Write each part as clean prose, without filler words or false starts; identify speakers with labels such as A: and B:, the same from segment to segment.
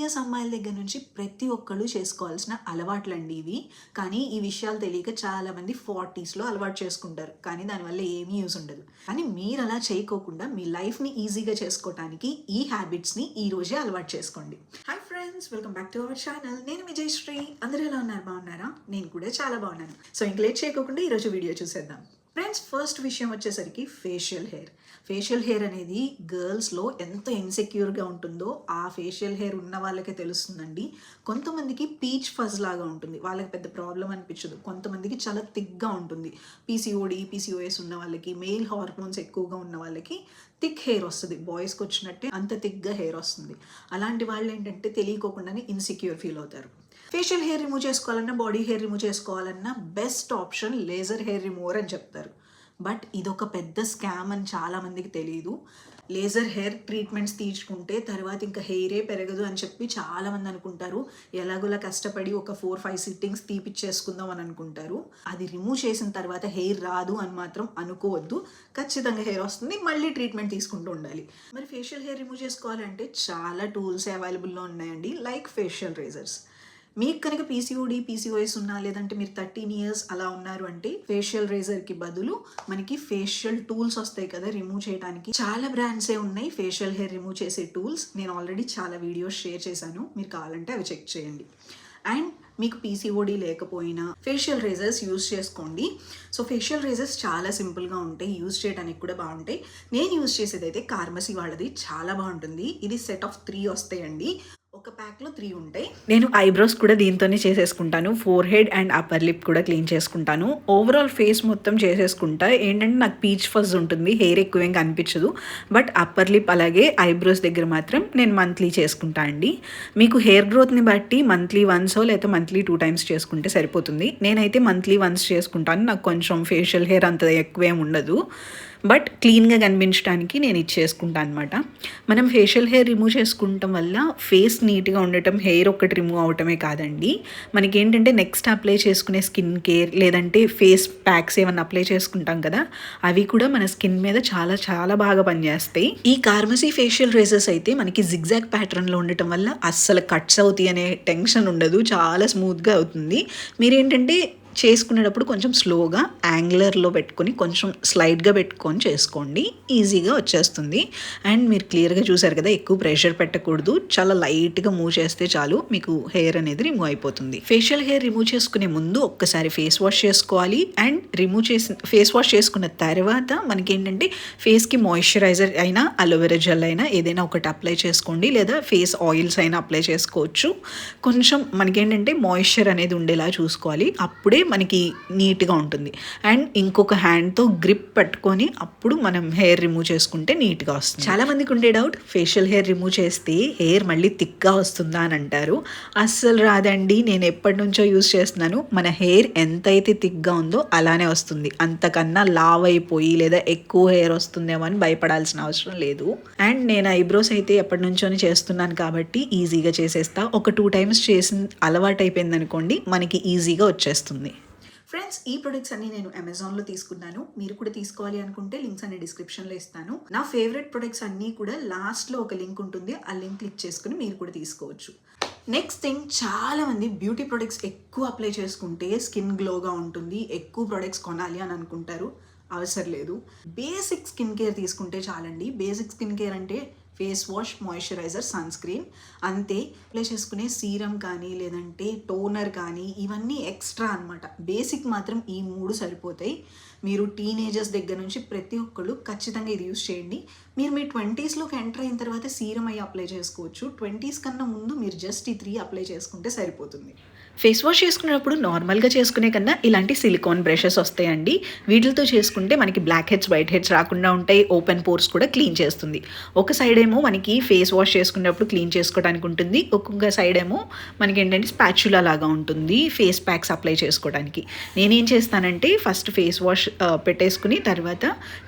A: Years అమ్మాయిల దగ్గర నుంచి ప్రతి ఒక్కళ్ళు చేసుకోవాల్సిన అలవాట్లండి ఇవి. కానీ ఈ విషయాలు తెలియక చాలామంది 40స్‌లో అలవాటు చేసుకుంటారు. కానీ దానివల్ల ఏమీ యూజ్ ఉండదు. కానీ మీరు అలా చేయకోకుండా మీ లైఫ్‌ని ఈజీగా చేసుకోవటానికి ఈ హ్యాబిట్స్‌ని ఈ రోజే అలవాటు చేసుకోండి. Hi friends, welcome back to our channel. నేను మీ జయశ్రీ. అందరూ ఎలా ఉన్నారు? బాగున్నారా? నేను కూడా చాలా బాగున్నాను. సో ఇంక లేట్ చేయకోకుండా ఈరోజు వీడియో చూసేద్దాం. ఫ్రెండ్స్, ఫస్ట్ విషయం వచ్చేసరికి ఫేషియల్ హెయిర్. ఫేషియల్ హెయిర్ అనేది గర్ల్స్లో ఎంత ఇన్సెక్యూర్గా ఉంటుందో ఆ ఫేషియల్ హెయిర్ ఉన్న వాళ్ళకే తెలుస్తుందండి. కొంతమందికి పీచ్ ఫజ్ లాగా ఉంటుంది, వాళ్ళకి పెద్ద ప్రాబ్లం అనిపించదు. కొంతమందికి చాలా థిక్గా ఉంటుంది. పీసీఓఎస్ ఉన్న వాళ్ళకి, మెయిల్ హార్మోన్స్ ఎక్కువగా ఉన్న వాళ్ళకి థిక్ హెయిర్ వస్తుంది. బాయ్స్కి వచ్చినట్టే అంత థిక్గా హెయిర్ వస్తుంది. అలాంటి వాళ్ళు ఏంటంటే తెలియకోకుండానే ఇన్సెక్యూర్ ఫీల్ అవుతారు. ఫేషియల్ హెయిర్ రిమూవ్ చేసుకోవాలన్నా, బాడీ హెయిర్ రిమూవ్ చేసుకోవాలన్నా best option laser hair remover అని చెప్తారు. బట్ ఇదొక పెద్ద స్కామ్ అని చాలామందికి తెలియదు. లేజర్ హెయిర్ ట్రీట్మెంట్స్ తీసుకుంటే తర్వాత ఇంకా హెయిరే పెరగదు అని చెప్పి చాలామంది అనుకుంటారు. ఎలాగోలా కష్టపడి ఒక 4-5 సిట్టింగ్స్ తీపిచ్చేసుకుందాం అని అనుకుంటారు. అది రిమూవ్ చేసిన తర్వాత హెయిర్ రాదు అని మాత్రం అనుకోవద్దు. ఖచ్చితంగా హెయిర్ వస్తుంది, మళ్ళీ ట్రీట్మెంట్ తీసుకుంటూ ఉండాలి. మరి ఫేషియల్ హెయిర్ రిమూవ్ చేసుకోవాలంటే చాలా టూల్స్ అవైలబుల్లో ఉన్నాయండి, లైక్ ఫేషియల్ రేజర్స్. మీకు కనుక పీసీఓఎస్ ఉన్నా, లేదంటే మీరు 13 ఇయర్స్ అలా ఉన్నారు అంటే ఫేషియల్ రేజర్కి బదులు మనకి ఫేషియల్ టూల్స్ వస్తాయి కదా రిమూవ్ చేయడానికి. చాలా బ్రాండ్సే ఉన్నాయి ఫేషియల్ హెయిర్ రిమూవ్ చేసే టూల్స్. నేను ఆల్రెడీ చాలా వీడియోస్ షేర్ చేశాను, మీరు కావాలంటే అవి చెక్ చేయండి. అండ్ మీకు పీసీఓడి లేకపోయినా ఫేషియల్ రేజర్స్ యూజ్ చేసుకోండి. సో ఫేషియల్ రేజర్స్ చాలా సింపుల్గా ఉంటాయి, యూజ్ చేయడానికి కూడా బాగుంటాయి. నేను యూజ్ చేసేది అయితే కార్మసీ వాళ్ళది, చాలా బాగుంటుంది. ఇది సెట్ ఆఫ్ 3 వస్తాయండి, ఒక ప్యాక్లో 3 ఉంటాయి. నేను ఐబ్రోస్ కూడా దీంతోనే చేసేసుకుంటాను. Forehead and upper lip కూడా క్లీన్ చేసుకుంటాను. ఓవరాల్ ఫేస్ మొత్తం చేసేసుకుంటా. ఏంటంటే నాకు పీచ్ ఫజ్ ఉంటుంది, హెయిర్ ఎక్కువేం కనిపించదు. బట్ అప్పర్ లిప్ అలాగే ఐబ్రోస్ దగ్గర మాత్రం నేను మంత్లీ చేసుకుంటా అండి. మీకు హెయిర్ గ్రోత్ని బట్టి మంత్లీ వన్సో లేకపోతే మంత్లీ 2 టైమ్స్ చేసుకుంటే సరిపోతుంది. నేనైతే మంత్లీ వన్స్ చేసుకుంటాను. నాకు కొంచెం ఫేషియల్ హెయిర్ అంత ఎక్కువేం ఉండదు, బట్ క్లీన్గా కనిపించడానికి నేను ఇది చేసుకుంటాను అనమాట. మనం ఫేషియల్ హెయిర్ రిమూవ్ చేసుకుంటాం వల్ల ఫేస్ నీట్గా ఉండటం, హెయిర్ ఒక్కటి రిమూవ్ అవటమే కాదండి, మనకి ఏంటంటే నెక్స్ట్ అప్లై చేసుకునే స్కిన్ కేర్ లేదంటే ఫేస్ ప్యాక్స్ ఏమైనా అప్లై చేసుకుంటాం కదా, అవి కూడా మన స్కిన్ మీద చాలా చాలా బాగా పనిచేస్తాయి. ఈ కార్మసీ ఫేషియల్ రేజర్స్ అయితే మనకి జిగ్జాగ్ ప్యాటర్న్లో ఉండటం వల్ల అస్సలు కట్స్ అవుతాయి అనే టెన్షన్ ఉండదు, చాలా స్మూత్గా అవుతుంది. మీరేంటంటే చేసుకునేటప్పుడు కొంచెం స్లోగా యాంగులర్లో పెట్టుకొని కొంచెం స్లైడ్గా పెట్టుకొని చేసుకోండి, ఈజీగా వచ్చేస్తుంది. అండ్ మీరు క్లియర్గా చూసారు కదా, ఎక్కువ ప్రెషర్ పెట్టకూడదు, చాలా లైట్గా మూవ్ చేస్తే చాలు మీకు హెయిర్ అనేది రిమూవ్ అయిపోతుంది. ఫేషియల్ హెయిర్ రిమూవ్ చేసుకునే ముందు ఒక్కసారి ఫేస్ వాష్ చేసుకోవాలి. అండ్ ఫేస్ వాష్ చేసుకున్న తర్వాత మనకేంటంటే ఫేస్కి మాయిశ్చరైజర్ అయినా, అలోవెరా జెల్ అయినా ఏదైనా ఒకటి అప్లై చేసుకోండి, లేదా ఫేస్ ఆయిల్స్ అయినా అప్లై చేసుకోవచ్చు. కొంచెం మనకేంటంటే మాయిశ్చర్ అనేది ఉండేలా చూసుకోవాలి, అప్పుడే మనకి నీట్గా ఉంటుంది. అండ్ ఇంకొక హ్యాండ్తో గ్రిప్ పట్టుకొని అప్పుడు మనం హెయిర్ రిమూవ్ చేసుకుంటే నీట్గా వస్తుంది. చాలా మందికి ఉండే డౌట్, ఫేషియల్ హెయిర్ రిమూవ్ చేస్తే హెయిర్ మళ్ళీ థిక్గా వస్తుందా అని అంటారు. అస్సలు రాదండి, నేను ఎప్పటి నుంచో యూజ్ చేస్తున్నాను. మన హెయిర్ ఎంతైతే థిక్గా ఉందో అలానే వస్తుంది, అంతకన్నా లావ్ అయిపోయి లేదా ఎక్కువ హెయిర్ వస్తుందేమో అని భయపడాల్సిన అవసరం లేదు. అండ్ నేను ఐబ్రోస్ అయితే ఎప్పటి నుంచోనే చేస్తున్నాను కాబట్టి ఈజీగా చేసేస్తా. ఒక 2 టైమ్స్ చేసిన అలవాటు అయిపోయింది అనుకోండి, మనకి ఈజీగా వచ్చేస్తుంది. ఫ్రెండ్స్, ఈ ప్రొడక్ట్స్ అన్ని నేను అమెజాన్లో తీసుకున్నాను. మీరు కూడా తీసుకోవాలి అనుకుంటే లింక్స్ అన్ని డిస్క్రిప్షన్లో ఇస్తాను. నా ఫేవరెట్ ప్రొడక్ట్స్ అన్నీ కూడా లాస్ట్లో ఒక లింక్ ఉంటుంది, ఆ లింక్ క్లిక్ చేసుకుని మీరు కూడా తీసుకోవచ్చు. నెక్స్ట్ థింగ్, చాలామంది బ్యూటీ ప్రొడక్ట్స్ ఎక్కువ అప్లై చేసుకుంటే స్కిన్ గ్లోగా ఉంటుంది, ఎక్కువ ప్రొడక్ట్స్ కొనాలి అని అనుకుంటారు. అవసరం లేదు, బేసిక్ స్కిన్ కేర్ తీసుకుంటే చాలండి. బేసిక్ స్కిన్ కేర్ అంటే face wash, moisturiser, sunscreen, అంతే. అప్లై చేసుకునే సీరం కానీ లేదంటే టోనర్ కానీ ఇవన్నీ ఎక్స్ట్రా అనమాట. బేసిక్ మాత్రం ఈ 3 సరిపోతాయి. మీరు టీనేజర్స్ దగ్గర నుంచి ప్రతి ఒక్కళ్ళు ఖచ్చితంగా ఇది యూజ్ చేయండి. మీరు మీ 20స్లోకి ఎంటర్ అయిన తర్వాత సీరం అయ్యి అప్లై చేసుకోవచ్చు. 20s కన్నా ముందు మీరు జస్ట్ ఈ 3 అప్లై చేసుకుంటే సరిపోతుంది. ఫేస్ వాష్ చేసుకునేటప్పుడు నార్మల్గా చేసుకునే కన్నా ఇలాంటి సిలికాన్ బ్రషెస్ వస్తాయండి. వీటితో చేసుకుంటే మనకి బ్లాక్ హెడ్స్, వైట్ హెడ్స్ రాకుండా ఉంటాయి. ఓపెన్ పోర్స్ కూడా క్లీన్ చేస్తుంది. ఒక సైడ్ ఏమో మనకి ఫేస్ వాష్ చేసుకునేటప్పుడు క్లీన్ చేసుకోవడానికి ఉంటుంది, ఒక్కొక్క సైడ్ ఏమో మనకి ఏంటంటే స్పాచులా లాగా ఉంటుంది ఫేస్ ప్యాక్స్ అప్లై చేసుకోవడానికి. నేనేం చేస్తానంటే ఫస్ట్ ఫేస్ వాష్ పెట్టేసుకుని తర్వాత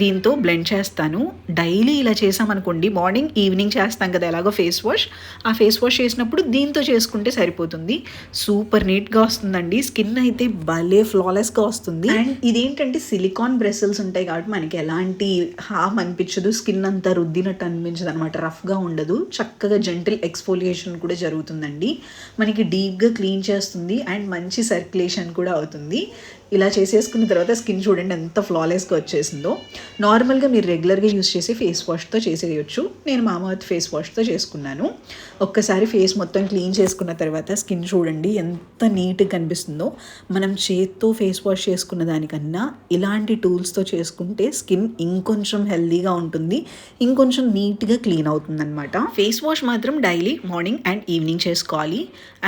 A: దీంతో బ్లెండ్ చేస్తాను. డైలీ డైలీ ఇలా చేసామనుకోండి, మార్నింగ్ ఈవినింగ్ చేస్తాం కదా ఎలాగో ఫేస్ వాష్, ఆ ఫేస్ వాష్ చేసినప్పుడు దీంతో చేసుకుంటే సరిపోతుంది. సూపర్ నీట్గా వస్తుందండి. స్కిన్ అయితే భలే ఫ్లాలెస్గా వస్తుంది. అండ్ ఇదేంటంటే సిలికాన్ బ్రెసల్స్ ఉంటాయి కాబట్టి మనకి ఎలాంటి హామ్ అనిపించదు, స్కిన్ అంతా రుద్దినట్టు అనిపించదు అనమాట, రఫ్గా ఉండదు. చక్కగా జెంటిల్ ఎక్స్ఫోలియేషన్ కూడా జరుగుతుందండి. మనకి డీప్గా క్లీన్ చేస్తుంది అండ్ మంచి సర్క్యులేషన్ కూడా అవుతుంది. ఇలా చేసేసుకున్న తర్వాత స్కిన్ చూడండి ఎంత ఫ్లాలెస్గా వచ్చేసిందో. నార్మల్గా మీరు రెగ్యులర్గా యూస్ చేసే ఫేస్ వాష్తో చేసేయచ్చు. నేను మామాఅర్త్ ఫేస్ వాష్తో చేసుకున్నాను. ఒక్కసారి ఫేస్ మొత్తం క్లీన్ చేసుకున్న తర్వాత స్కిన్ చూడండి ఎంత నీట్గా కనిపిస్తుందో. మనం చేత్తో ఫేస్ వాష్ చేసుకున్న దానికన్నా ఇలాంటి టూల్స్తో చేసుకుంటే స్కిన్ ఇంకొంచెం హెల్దీగా ఉంటుంది, ఇంకొంచెం నీట్గా క్లీన్ అవుతుంది అనమాట. ఫేస్ వాష్ మాత్రం డైలీ మార్నింగ్ అండ్ ఈవినింగ్ చేసుకోవాలి.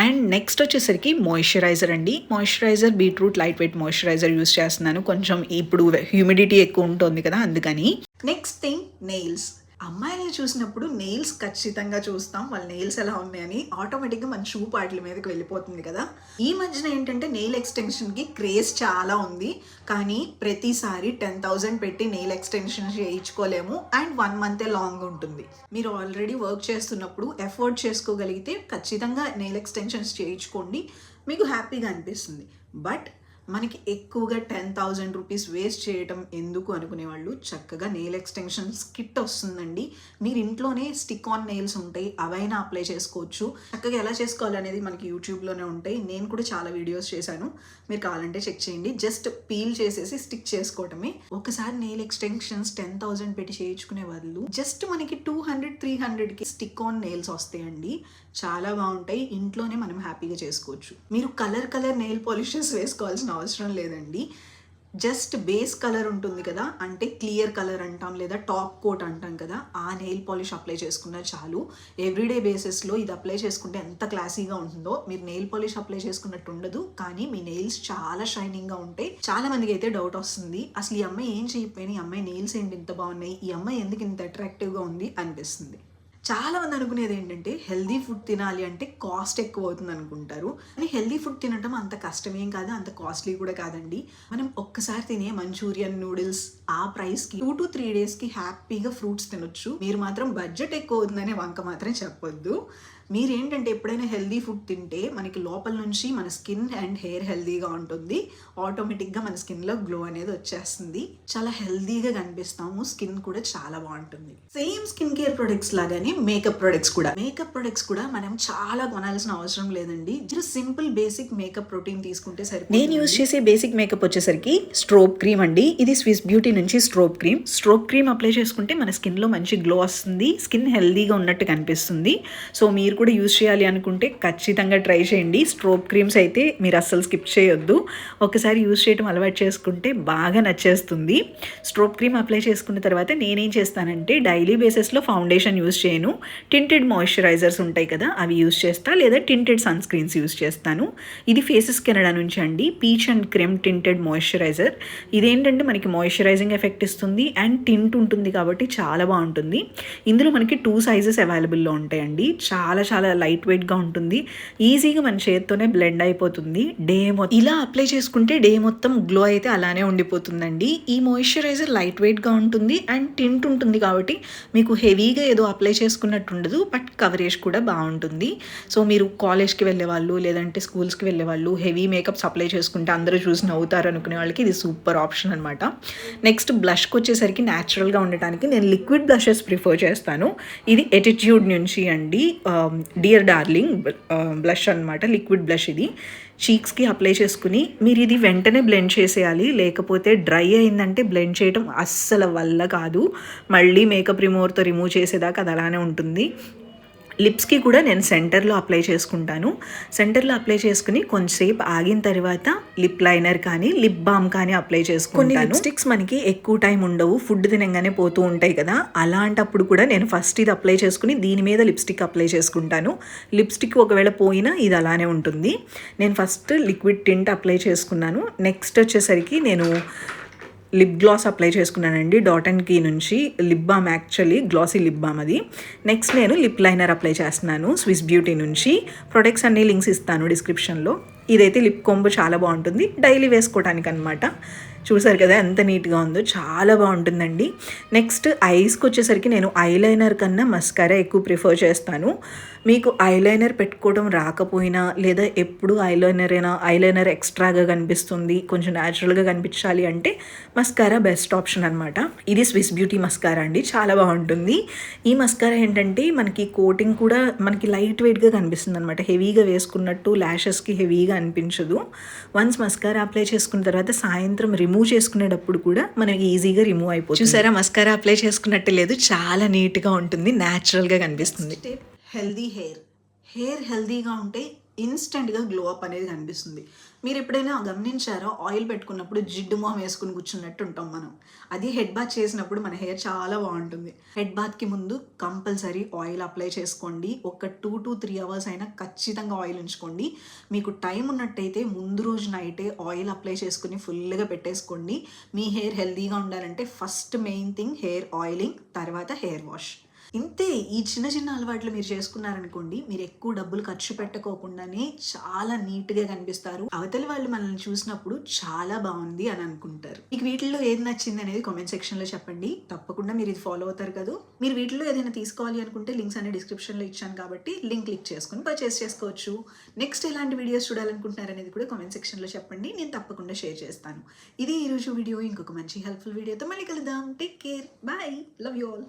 A: అండ్ నెక్స్ట్ వచ్చేసరికి మాయిశ్చరైజర్ అండి. Moisturiser beetroot light weight moisturiser use చేస్తున్నాను. కొంచెం ఇప్పుడు హ్యూమిడిటీ ఎక్కువ ఉంటుంది కదా అందుకని. Next thing nails. అమ్మాయిల్ని చూసినప్పుడు నెయిల్స్ ఖచ్చితంగా చూస్తాం, వాళ్ళ నెయిల్స్ ఎలా ఉన్నాయని. ఆటోమేటిక్గా మన షూ పాటల మీదకి వెళ్ళిపోతుంది కదా. ఈ మధ్యన ఏంటంటే నెయిల్ ఎక్స్టెన్షన్కి క్రేజ్ చాలా ఉంది, కానీ ప్రతిసారి 10,000 పెట్టి నెయిల్ ఎక్స్టెన్షన్ చేయించుకోలేము అండ్ 1 month లాంగ్ ఉంటుంది. మీరు ఆల్రెడీ వర్క్ చేస్తున్నప్పుడు ఎఫోర్డ్ చేసుకోగలిగితే ఖచ్చితంగా నెయిల్ ఎక్స్టెన్షన్స్ చేయించుకోండి, మీకు హ్యాపీగా అనిపిస్తుంది. బట్ మనకి ఎక్కువగా 10,000 రూపీస్ వేస్ట్ చేయటం ఎందుకు అనుకునే వాళ్ళు చక్కగా నెయిల్ ఎక్స్టెన్షన్స్ కిట్ వస్తుందండి. మీరు ఇంట్లోనే స్టిక్ ఆన్ నెయిల్స్ ఉంటాయి, అవైనా అప్లై చేసుకోవచ్చు. చక్కగా ఎలా చేసుకోవాలనేది మనకి యూట్యూబ్లోనే ఉంటాయి. నేను కూడా చాలా వీడియోస్ చేశాను, మీరు కావాలంటే చెక్ చేయండి. జస్ట్ పీల్ చేసేసి స్టిక్ చేసుకోవటమే. ఒకసారి నెయిల్ ఎక్స్టెన్షన్స్ 10,000 పెట్టి చేయించుకునే వాళ్ళు జస్ట్ మనకి 200-300కి స్టిక్ ఆన్ నెయిల్స్ వస్తాయండి. చాలా బాగుంటాయి, ఇంట్లోనే మనం హ్యాపీగా చేసుకోవచ్చు. మీరు కలర్ నెయిల్ పాలిషెస్ వేసుకోవాల్సిన అవసరం లేదండి. జస్ట్ బేస్ కలర్ ఉంటుంది కదా, అంటే క్లియర్ కలర్ అంటాం లేదా టాప్ కోట్ అంటాం కదా, ఆ నెయిల్ పాలిష్ అప్లై చేసుకున్నా చాలు. ఎవ్రీడే బేసిస్లో ఇది అప్లై చేసుకుంటే ఎంత క్లాసీగా ఉంటుందో. మీరు నెయిల్ పాలిష్ అప్లై చేసుకున్నట్టు ఉండదు, కానీ మీ నెయిల్స్ చాలా షైనింగ్గా ఉంటాయి. చాలా మందికి అయితే డౌట్ వస్తుంది, అసలు ఈ అమ్మాయి ఏం చేయకపోయినా, ఈ అమ్మాయి నెయిల్స్ ఏంటి ఇంత బాగున్నాయి, ఈ అమ్మాయి ఎందుకు ఇంత అట్రాక్టివ్గా ఉంది అనిపిస్తుంది. చాలా మంది అనుకునేది ఏంటంటే హెల్దీ ఫుడ్ తినాలి అంటే కాస్ట్ ఎక్కువ అవుతుంది అనుకుంటారు. కానీ హెల్దీ ఫుడ్ తినడం అంత కష్టమేం కాదు, అంత కాస్ట్లీ కూడా కాదండి. మనం ఒక్కసారి తినే మంచూరియన్ నూడిల్స్ ఆ ప్రైస్కి 2 to 3 daysకి హ్యాపీగా ఫ్రూట్స్ తినొచ్చు. మీరు మాత్రం బడ్జెట్ ఎక్కువ అవుతుందనే వంక మాత్రం చెప్పొద్దు. మీరేంటంటే ఎప్పుడైనా హెల్దీ ఫుడ్ తింటే మనకి లోపల నుంచి మన స్కిన్ అండ్ హెయిర్ హెల్దీగా ఉంటుంది. ఆటోమేటిక్గా మన స్కిన్లో గ్లో అనేది వచ్చేస్తుంది, చాలా హెల్దీగా కనిపిస్తాము, స్కిన్ కూడా చాలా బాగుంటుంది. సేమ్ స్కిన్ కేర్ ప్రొడక్ట్స్ లాగానే మేకప్ ప్రొడక్ట్స్ కూడా మనం చాలా కొనాల్సిన అవసరం లేదండి. Just simple basic makeup protein తీసుకుంటే సరిపోతుంది. నేను యూజ్ చేసే బేసిక్ మేకప్ వచ్చేసరికి స్ట్రోబ్ క్రీమ్ అండి. ఇది స్విస్ బ్యూటీ నుంచి స్ట్రోబ్ క్రీమ్ అప్లై చేసుకుంటే మన స్కిన్లో మంచి గ్లో వస్తుంది, స్కిన్ హెల్దీగా ఉన్నట్టు కనిపిస్తుంది. సో మీరు కూడా యూజ్ చేయాలి అనుకుంటే ఖచ్చితంగా ట్రై చేయండి. స్ట్రోబ్ క్రీమ్స్ అయితే మీరు అస్సలు స్కిప్ చేయొద్దు. ఒకసారి యూజ్ చేయడం అలవాటు చేసుకుంటే బాగా నచ్చేస్తుంది. స్ట్రోబ్ క్రీమ్ అప్లై చేసుకున్న తర్వాత నేనేం చేస్తానంటే డైలీ బేసిస్లో ఫౌండేషన్ యూజ్ చేయను, టింటెడ్ మాయిశ్చరైజర్స్ ఉంటాయి కదా అవి యూజ్ చేస్తా, లేదా టింటెడ్ సన్ స్క్రీన్స్ యూజ్ చేస్తాను. ఇది ఫేసెస్ కెనడా నుంచి అండి, పీచ్ అండ్ క్రెమ్ టింటెడ్ మాయిశ్చరైజర్. ఇదేంటంటే మనకి మాయిశ్చరైజింగ్ ఎఫెక్ట్ ఇస్తుంది అండ్ టింట్ ఉంటుంది కాబట్టి చాలా బాగుంటుంది. ఇందులో మనకి 2 sizes అవైలబుల్లో ఉంటాయండి. చాలా లైట్ వెయిట్గా ఉంటుంది, ఈజీగా మన చేత్తోనే బ్లెండ్ అయిపోతుంది. ఇలా అప్లై చేసుకుంటే డే మొత్తం గ్లో అయితే అలానే ఉండిపోతుందండి. ఈ మాయిశ్చరైజర్ లైట్ వెయిట్గా ఉంటుంది అండ్ టింట్ ఉంటుంది కాబట్టి మీకు హెవీగా ఏదో అప్లై చేసుకున్నట్టు ఉండదు, బట్ కవరేజ్ కూడా బాగుంటుంది. సో మీరు కాలేజ్కి వెళ్ళే వాళ్ళు లేదంటే స్కూల్స్కి వెళ్ళే వాళ్ళు హెవీ మేకప్స్ అప్లై చేసుకుంటే అందరూ చూసి నవ్వుతారు అనుకునే వాళ్ళకి ఇది సూపర్ ఆప్షన్ అనమాట. నెక్స్ట్ బ్లష్కి వచ్చేసరికి న్యాచురల్గా ఉండటానికి నేను లిక్విడ్ బ్లషెస్ ప్రిఫర్ చేస్తాను. ఇది ఎటిట్యూడ్ నుంచి అండి, డియర్ డార్లింగ్ బ్లష్ అనమాట, లిక్విడ్ బ్లష్. ఇది చీక్స్కి అప్లై చేసుకుని మీరు ఇది వెంటనే బ్లెండ్ చేసేయాలి, లేకపోతే డ్రై అయిందంటే బ్లెండ్ చేయడం అస్సలు వల్ల కాదు. మళ్ళీ మేకప్ రిమూవర్తో రిమూవ్ చేసేదాకా అది అలానే ఉంటుంది. లిప్స్కి కూడా నేను సెంటర్లో అప్లై చేసుకుంటాను. సెంటర్లో అప్లై చేసుకుని కొంచెంసేపు ఆగిన తర్వాత లిప్ లైనర్ కానీ లిప్ బామ్ కానీ అప్లై చేసుకుంటాను. కొన్ని లిప్స్టిక్స్ మనకి ఎక్కువ టైం ఉండవు, ఫుడ్ తినగానే పోతూ ఉంటాయి కదా, అలాంటప్పుడు కూడా నేను ఫస్ట్ ఇది అప్లై చేసుకుని దీని మీద లిప్స్టిక్ అప్లై చేసుకుంటాను. లిప్స్టిక్ ఒకవేళ పోయినా ఇది అలానే ఉంటుంది. నేను ఫస్ట్ లిక్విడ్ టింట్ అప్లై చేసుకున్నాను. నెక్స్ట్ వచ్చేసరికి నేను లిప్ గ్లాస్ అప్లై చేసుకున్నానండి, డాట్ అండ్ కీ నుంచి. Lip balm actually glossy lip balm అది. నెక్స్ట్ నేను లిప్ లైనర్ అప్లై చేస్తున్నాను స్విస్ బ్యూటీ నుంచి. ప్రొడక్ట్స్ అన్ని లింక్స్ ఇస్తాను డిస్క్రిప్షన్లో. ఇదైతే లిప్ కొంబు చాలా బాగుంటుంది డైలీ వేసుకోవడానికి అనమాట. చూసారు కదా ఎంత నీట్గా ఉందో, చాలా బాగుంటుందండి. నెక్స్ట్ ఐస్కి వచ్చేసరికి నేను ఐలైనర్ కన్నా మస్కారా ఎక్కువ ప్రిఫర్ చేస్తాను. మీకు ఐలైనర్ పెట్టుకోవడం రాకపోయినా, లేదా ఎప్పుడు ఐలైనర్ ఎక్స్ట్రాగా కనిపిస్తుంది, కొంచెం న్యాచురల్గా కనిపించాలి అంటే మస్కారా బెస్ట్ ఆప్షన్ అనమాట. ఇది స్విస్ బ్యూటీ మస్కారా అండి, చాలా బాగుంటుంది. ఈ మస్కారా ఏంటంటే మనకి కోటింగ్ కూడా మనకి లైట్ వెయిట్గా కనిపిస్తుంది అనమాట, హెవీగా వేసుకున్నట్టు ల్యాషెస్కి హెవీగా అనిపించదు. వన్స్ మస్కారా అప్లై చేసుకున్న తర్వాత సాయంత్రం రిమూవ్ చేసుకునేటప్పుడు కూడా మనకి ఈజీగా రిమూవ్ అయిపోతుంది. చూసారా, మస్కారా అప్లై చేసుకున్నట్టు లేదు, చాలా నీట్గా ఉంటుంది, న్యాచురల్గా కనిపిస్తుంది. హెల్దీ హెయిర్ హెల్దీగా ఉంటే ఇన్స్టెంట్గా గ్లో అప్ అనేది కనిపిస్తుంది. మీరు ఎప్పుడైనా గమనించారో, ఆయిల్ పెట్టుకున్నప్పుడు జిడ్డు మొహం వేసుకుని కూర్చున్నట్టు ఉంటాం మనం. అది హెడ్ బాత్ చేసినప్పుడు మన హెయిర్ చాలా బాగుంటుంది. హెడ్ బాత్కి ముందు కంపల్సరీ ఆయిల్ అప్లై చేసుకోండి. ఒక 2 to 3 hours అయినా ఖచ్చితంగా ఆయిల్ ఉంచుకోండి. మీకు టైం ఉన్నట్టయితే ముందు రోజు నైటే ఆయిల్ అప్లై చేసుకుని ఫుల్గా పెట్టేసుకోండి. మీ హెయిర్ హెల్దీగా ఉండాలంటే first main thing hair oiling, తర్వాత హెయిర్ వాష్. ఇంతే. ఈ చిన్న చిన్న అలవాట్లు మీరు చేసుకున్నారనుకోండి, మీరు ఎక్కువ డబ్బులు ఖర్చు పెట్టకోకుండానే చాలా నీట్గా కనిపిస్తారు. అవతలి వాళ్ళు మనల్ని చూసినప్పుడు చాలా బాగుంది అని అనుకుంటారు. మీకు వీటిల్లో ఏది నచ్చింది అనేది కామెంట్ సెక్షన్లో చెప్పండి. తప్పకుండా మీరు ఇది ఫాలో అవుతారు కదా. మీరు వీటిల్లో ఏదైనా తీసుకోవాలి అనుకుంటే లింక్స్ అనే డిస్క్రిప్షన్లో ఇచ్చాను కాబట్టి లింక్ క్లిక్ చేసుకుని పర్చేస్ చేసుకోవచ్చు. నెక్స్ట్ ఎలాంటి వీడియోస్ చూడాలనుకుంటున్నారు అనేది కూడా కామెంట్ సెక్షన్లో చెప్పండి, నేను తప్పకుండా షేర్ చేస్తాను. ఇది ఈరోజు వీడియో. ఇంకొక మంచి హెల్ప్ఫుల్ వీడియోతో మళ్ళీ కలుద్దాం. Take care, bye, love you all.